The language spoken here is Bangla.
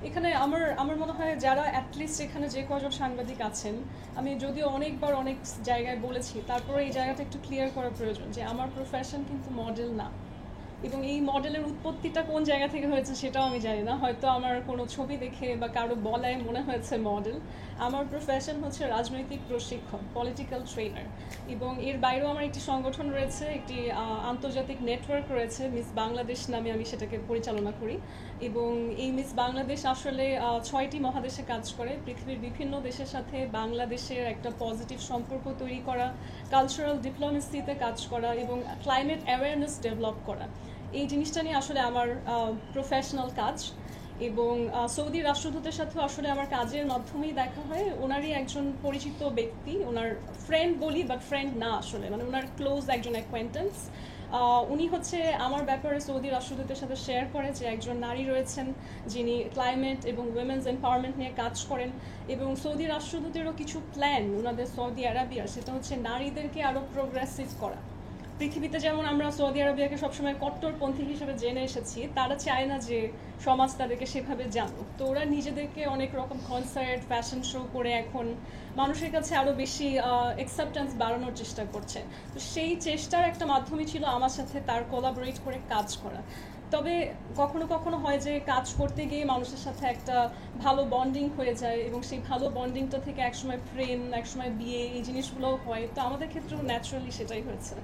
এখানে আমার আমার মনে হয় যারা অ্যাটলিস্ট এখানে যে কজন সাংবাদিক আছেন, আমি যদিও অনেকবার অনেক জায়গায় বলেছি, তারপরে এই জায়গাটা একটু ক্লিয়ার করা প্রয়োজন যে আমার প্রফেশন কিন্তু মডেল না। এবং এই মডেলের উৎপত্তিটা কোন জায়গা থেকে হয়েছে সেটাও আমি জানি না, হয়তো আমার কোনো ছবি দেখে বা কারো বলায় মনে হয়েছে মডেল। আমার প্রফেশন হচ্ছে রাজনৈতিক প্রশিক্ষক, পলিটিক্যাল ট্রেনার। এবং এর বাইরেও আমার একটি সংগঠন রয়েছে, একটি আন্তর্জাতিক নেটওয়ার্ক রয়েছে, মিস বাংলাদেশ নামে, আমি সেটাকে পরিচালনা করি। এবং এই মিস বাংলাদেশ আসলে 6টি মহাদেশে কাজ করে, পৃথিবীর বিভিন্ন দেশের সাথে বাংলাদেশের একটা পজিটিভ সম্পর্ক তৈরি করা, কালচারাল ডিপ্লোমেসিতে কাজ করা এবং ক্লাইমেট অ্যাওয়ারনেস ডেভেলপ করা। এই জিনিসটা নিয়ে আসলে আমার প্রফেশনাল কাজ। এবং সৌদি রাষ্ট্রদূতের সাথেও আসলে আমার কাজের মাধ্যমেই দেখা হয়। ওনারই একজন পরিচিত ব্যক্তি, ওনার ফ্রেন্ড বলি বাট ফ্রেন্ড না আসলে, মানে ওনার ক্লোজ একজন অ্যাকোয়েন্টেন্স। উনি হচ্ছে আমার ব্যাপারে সৌদি রাষ্ট্রদূতের সাথে শেয়ার করে যে একজন নারী রয়েছেন যিনি ক্লাইমেট এবং উইমেন্স এম্পাওয়ারমেন্ট নিয়ে কাজ করেন। এবং সৌদি রাষ্ট্রদূতেরও কিছু প্ল্যান ওনাদের সৌদি আরবিয়ার, সেটা হচ্ছে নারীদেরকে আরও প্রোগ্রেসিভ করা। পৃথিবীতে যেমন আমরা সৌদি আরবিয়াকে সবসময় কট্টরপন্থী হিসেবে জেনে এসেছি, তারা চায় না যে সমাজ তাদেরকে সেভাবে জানুক। তো ওরা নিজেদেরকে অনেক রকম কনসার্ট, ফ্যাশন শো করে এখন মানুষের কাছে আরও বেশি অ্যাকসেপ্টেন্স বাড়ানোর চেষ্টা করছে। তো সেই চেষ্টার একটা মাধ্যমই ছিল আমার সাথে তার কোলাবোরেট করে কাজ করা। তবে কখনো কখনো হয় যে কাজ করতে গিয়ে মানুষের সাথে একটা ভালো বন্ডিং হয়ে যায়, এবং সেই ভালো বন্ডিংটা থেকে একসময় প্রেম, একসময় বিয়ে, এই জিনিসগুলোও হয়। তো আমাদের ক্ষেত্রেও ন্যাচারালি সেটাই হয়েছে।